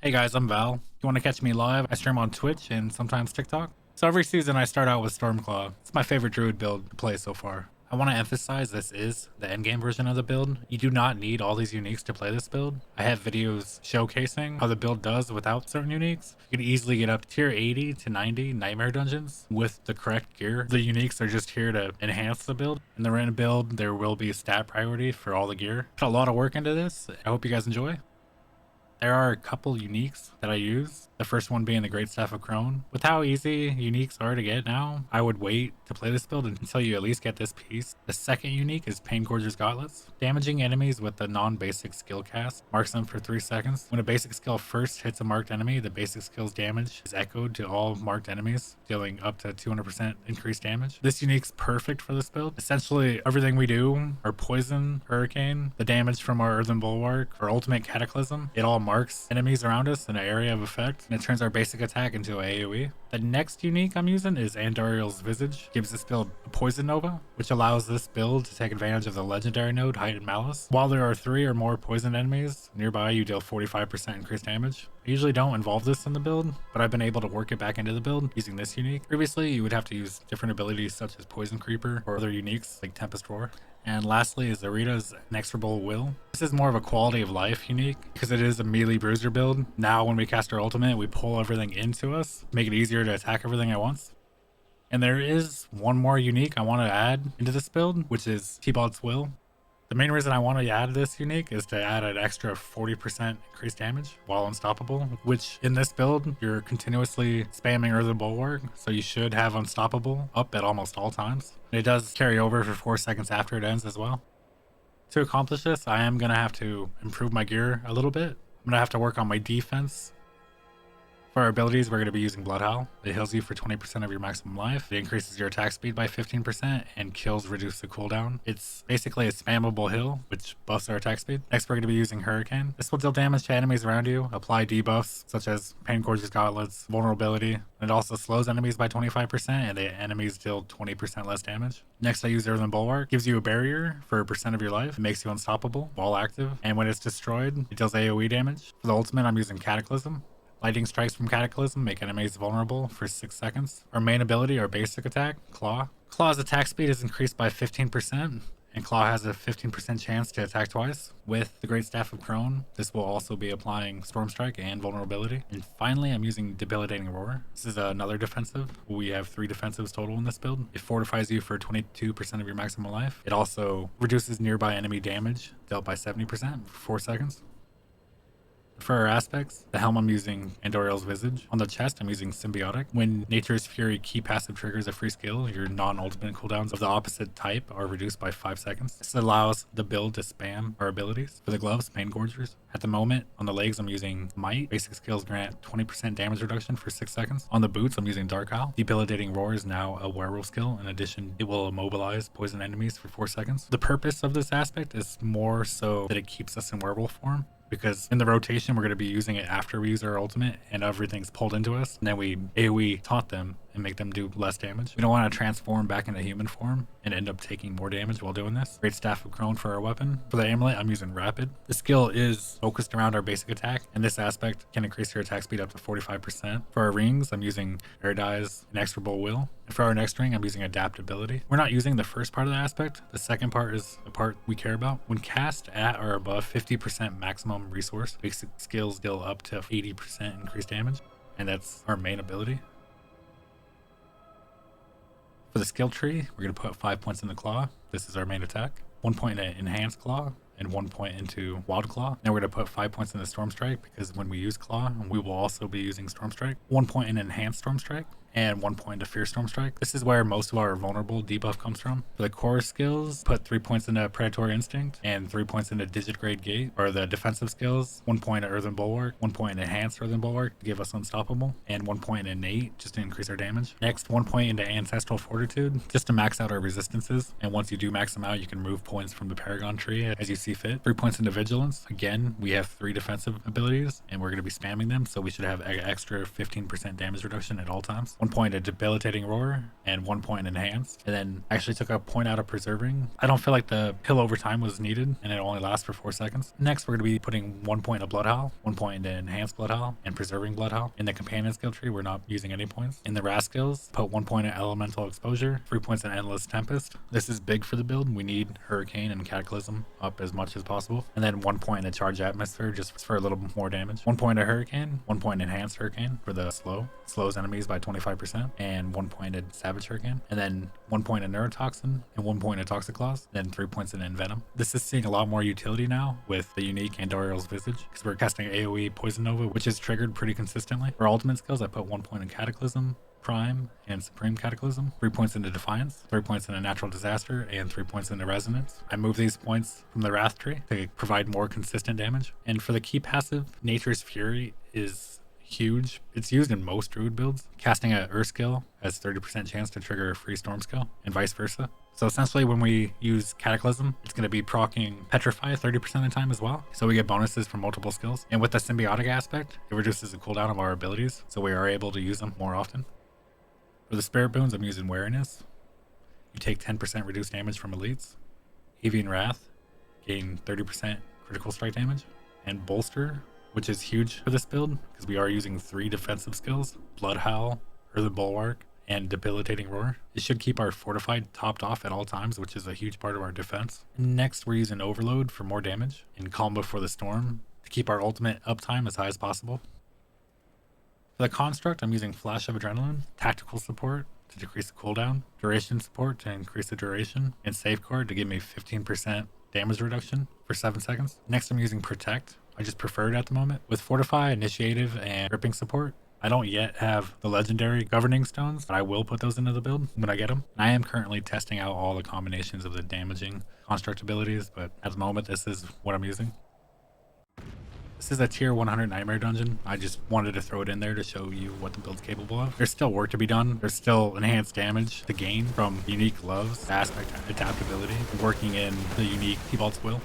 Hey guys, I'm Val. If you want to catch me live, I stream on Twitch and sometimes TikTok. So every season I start out with Stormclaw. It's my favorite druid build to play so far. I want to emphasize this is the endgame version of the build. You do not need all these uniques to play this build. I have videos showcasing how the build does without certain uniques. You can easily get up tier 80 to 90 nightmare dungeons with the correct gear. The uniques are just here to enhance the build. In the random build, there will be a stat priority for all the gear. Put a lot of work into this. I hope you guys enjoy. There are a couple uniques that I use. The first one being the Great Staff of Crone. With how easy uniques are to get now, I would wait to play this build until you at least get this piece. The second unique is Paingorger's Gauntlets. Damaging enemies with the non-basic skill cast marks them for 3 seconds. When a basic skill first hits a marked enemy, the basic skill's damage is echoed to all marked enemies, dealing up to 200% increased damage. This unique's perfect for this build. Essentially, everything we do, our Poison, Hurricane, the damage from our Earthen Bulwark, our Ultimate Cataclysm, it all marks enemies around us in an area of effect, and it turns our basic attack into an AoE. The next unique I'm using is Andariel's Visage. Gives this build a Poison Nova, which allows this build to take advantage of the legendary node Heightened Malice. While there are 3 or more poison enemies nearby, you deal 45% increased damage. I usually don't involve this in the build, but I've been able to work it back into the build using this unique. Previously, you would have to use different abilities such as Poison Creeper or other uniques like Tempest Roar. And lastly is Arita's Inexorable Will. This is more of a quality of life unique because it is a melee bruiser build. Now when we cast our ultimate, we pull everything into us, make it easier to attack everything at once. And there is one more unique I want to add into this build, which is T-Bot's Will. The main reason I want to add this unique is to add an extra 40% increased damage while unstoppable, which in this build, you're continuously spamming Earthen Bulwark, so you should have unstoppable up at almost all times. And it does carry over for 4 seconds after it ends as well. To accomplish this, I am going to have to improve my gear a little bit. I'm going to have to work on my defense. For our abilities, we're going to be using Blood Howl. It heals you for 20% of your maximum life. It increases your attack speed by 15%, and kills reduce the cooldown. It's basically a spammable heal, which buffs our attack speed. Next, we're going to be using Hurricane. This will deal damage to enemies around you, apply debuffs such as Paingorger's Gauntlets, Vulnerability. It also slows enemies by 25%, and the enemies deal 20% less damage. Next, I use Earthen Bulwark. Gives you a barrier for a percent of your life. It makes you unstoppable while active, and when it's destroyed, it deals AoE damage. For the ultimate, I'm using Cataclysm. Lightning strikes from Cataclysm make enemies vulnerable for 6 seconds. Our main ability, our basic attack, Claw. Claw's attack speed is increased by 15%, and Claw has a 15% chance to attack twice. With the Great Staff of Crone, this will also be applying Storm Strike and Vulnerability. And finally, I'm using Debilitating Roar. This is another defensive. We have 3 defensives total in this build. It fortifies you for 22% of your maximum life. It also reduces nearby enemy damage dealt by 70% for 4 seconds. For our aspects, the helm I'm using Andariel's Visage. On the chest, I'm using Symbiotic. When Nature's Fury key passive triggers a free skill, your non-ultimate cooldowns of the opposite type are reduced by 5 seconds. This allows the build to spam our abilities. For the gloves, Paingorgers. At the moment, on the legs, I'm using Might. Basic skills grant 20% damage reduction for 6 seconds. On the boots, I'm using Dark Owl. Debilitating Roar is now a werewolf skill. In addition, it will immobilize poison enemies for 4 seconds. The purpose of this aspect is more so that it keeps us in werewolf form, because in the rotation we're going to be using it after we use our ultimate and everything's pulled into us, and then we AoE taunt them and make them do less damage. We don't want to transform back into human form and end up taking more damage while doing this. Great Staff of Crone for our weapon. For the amulet, I'm using Rapid. The skill is focused around our basic attack, and this aspect can increase your attack speed up to 45%. For our rings, I'm using Paradise Inexorable Will. And for our next ring, I'm using Adaptability. We're not using the first part of the aspect. The second part is the part we care about. When cast at or above 50% maximum resource, basic skills deal up to 80% increased damage, and that's our main ability. For the skill tree, we're going to put 5 points in the Claw. This is our main attack. 1 point in Enhanced Claw, and 1 point into Wild Claw. Now we're going to put 5 points in the Storm Strike, because when we use Claw, we will also be using Storm Strike. 1 point in Enhanced Storm Strike, and 1 point to Fierce Storm Strike. This is where most of our vulnerable debuff comes from. For the core skills, put 3 points into Predatory Instinct, and 3 points into Digit Grade Gate. Or the defensive skills, 1 point at Earthen Bulwark, 1 point in Enhanced Earthen Bulwark to give us Unstoppable, and 1 point in Innate just to increase our damage. Next, 1 point into Ancestral Fortitude, just to max out our resistances. And once you do max them out, you can remove points from the Paragon tree as you see fit. 3 points into Vigilance. Again, we have 3 defensive abilities, and we're going to be spamming them, so we should have extra 15% damage reduction at all times. 1 point of Debilitating Roar, and 1 point Enhanced. And then I actually took a point out of Preserving. I don't feel like the pill over time was needed, and it only lasts for 4 seconds. Next, we're going to be putting 1 point of Blood Howl, 1 point into Enhanced Blood Howl, and Preserving Blood Howl. In the Companion skill tree, we're not using any points. In the RAS skills, put 1 point in Elemental Exposure, 3 points in Endless Tempest. This is big for the build. We need Hurricane and Cataclysm up as much as possible. And then 1 point in Charge Atmosphere just for a little more damage. 1 point of Hurricane, 1 point Enhanced Hurricane for the slows enemies by 25%, and 1 point in Savage Hurricane. And then 1 point in Neurotoxin, and 1 point in Toxic Claws, then 3 points in Envenom. This is seeing a lot more utility now with the unique Andoriel's Visage, because we're casting AoE Poison Nova, which is triggered pretty consistently. For ultimate skills, I put 1 point in Cataclysm, Prime, and Supreme Cataclysm, 3 points into Defiance, 3 points into Natural Disaster, and 3 points into Resonance. I move these points from the Wrath tree to provide more consistent damage. And for the key passive, Nature's Fury is huge. It's used in most Druid builds. Casting a Earth skill has 30% chance to trigger a free Storm skill, and vice versa. So essentially when we use Cataclysm, it's going to be proccing Petrify 30% of the time as well. So we get bonuses from multiple skills. And with the symbiotic aspect, it reduces the cooldown of our abilities, so we are able to use them more often. For the Spirit Boons, I'm using Wariness. You take 10% reduced damage from elites. Heaving Wrath, gain 30% critical strike damage. And Bolster, which is huge for this build, because we are using 3 defensive skills, Blood Howl, Earthen Bulwark, and Debilitating Roar. It should keep our Fortified topped off at all times, which is a huge part of our defense. Next, we're using Overload for more damage, and Calm Before the Storm to keep our ultimate uptime as high as possible. For the Construct, I'm using Flash of Adrenaline, Tactical Support to decrease the cooldown, Duration Support to increase the duration, and Safeguard to give me 15% damage reduction for 7 seconds. Next, I'm using Protect. I just prefer it at the moment. With Fortify, Initiative, and Gripping Support, I don't yet have the legendary Governing Stones, but I will put those into the build when I get them. I am currently testing out all the combinations of the damaging construct abilities, but at the moment, this is what I'm using. This is a tier 100 Nightmare Dungeon. I just wanted to throw it in there to show you what the build's capable of. There's still work to be done. There's still enhanced damage to gain from unique gloves, aspect adaptability, working in the unique T-Vault's will.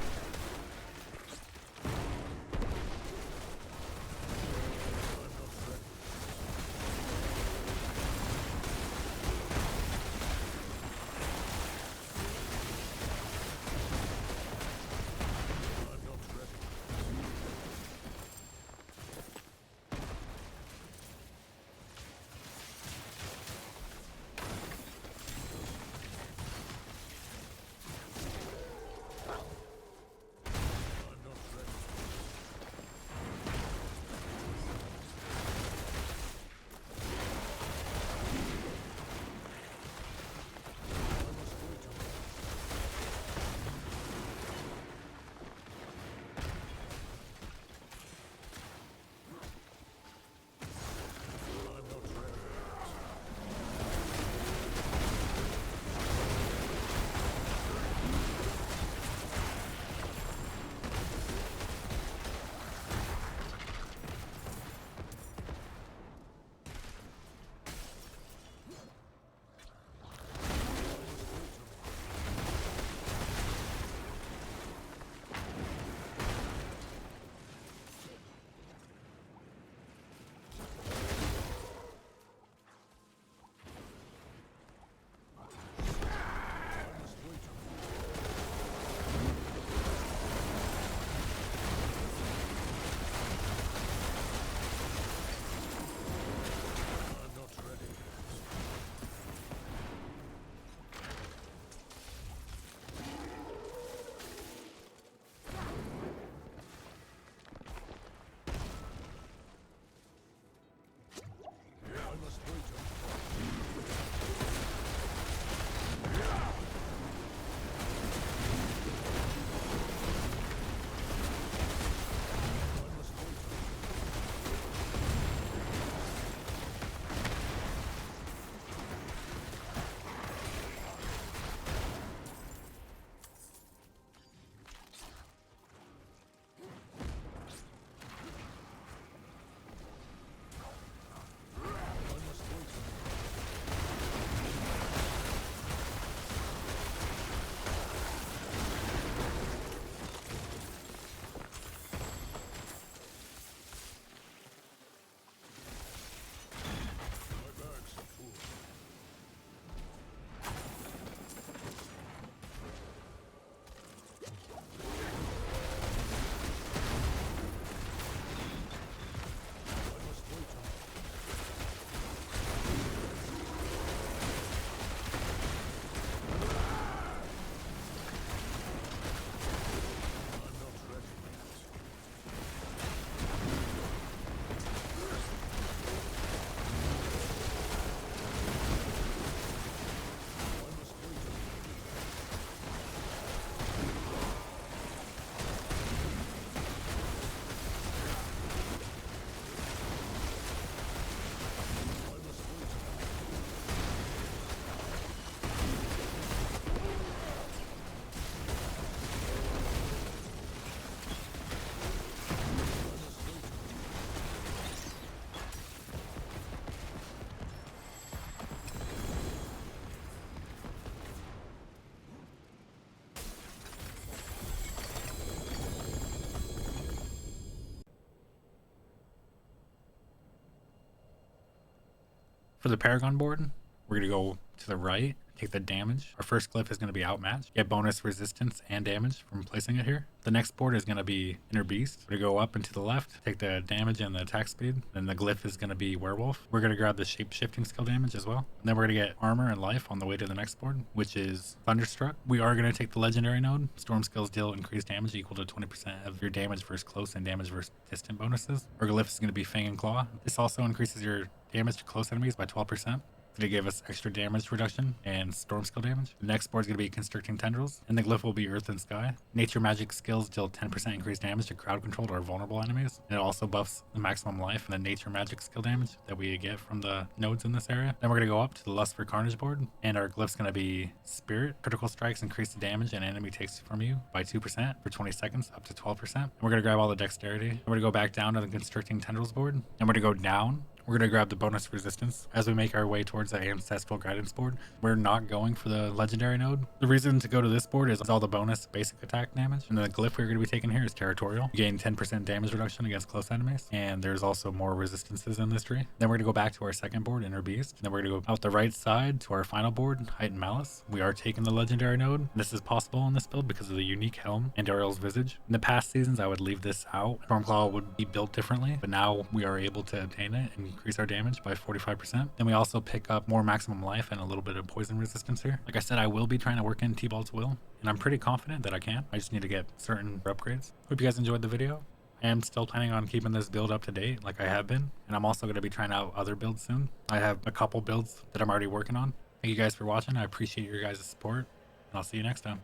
For the Paragon board, we're going to go to the right, take the damage. Our first glyph is going to be Outmatch. Get bonus resistance and damage from placing it here. The next board is going to be Inner Beast. We're going to go up and to the left, take the damage and the attack speed. Then the glyph is going to be Werewolf. We're going to grab the shape-shifting skill damage as well. And then we're going to get armor and life on the way to the next board, which is Thunderstruck. We are going to take the legendary node. Storm skills deal increased damage equal to 20% of your damage versus close and damage versus distant bonuses. Our glyph is going to be Fang and Claw. This also increases your damage to close enemies by 12%. They gave us extra damage reduction and storm skill damage. The next board is going to be Constricting Tendrils, and the glyph will be Earth and Sky. Nature magic skills deal 10% increased damage to crowd controlled or vulnerable enemies. And it also buffs the maximum life and the nature magic skill damage that we get from the nodes in this area. Then we're going to go up to the Lust for Carnage board, and our glyph's going to be Spirit. Critical strikes increase the damage an enemy takes from you by 2% for 20 seconds, up to 12%. And we're going to grab all the dexterity. And we're going to go back down to the Constricting Tendrils board, and we're going to go down. We're going to grab the bonus resistance as we make our way towards the ancestral guidance board. We're not going for the legendary node. The reason to go to this board is all the bonus basic attack damage. And the glyph we're going to be taking here is territorial. You gain 10% damage reduction against close enemies. And there's also more resistances in this tree. Then we're going to go back to our second board, Inner Beast. And then we're going to go out the right side to our final board, Heightened Malice. We are taking the legendary node. This is possible in this build because of the unique helm and Ariel's visage. In the past seasons, I would leave this out. Stormclaw would be built differently, but now we are able to obtain it and increase our damage by 45%. Then we also pick up more maximum life and a little bit of poison resistance here. Like I said, I will be trying to work in T-Bald's will, and I'm pretty confident that I can. I just need to get certain upgrades. Hope you guys enjoyed the video. I am still planning on keeping this build up to date like I have been, and I'm also going to be trying out other builds soon. I have a couple builds that I'm already working on. Thank you guys for watching. I appreciate your guys' support, and I'll see you next time.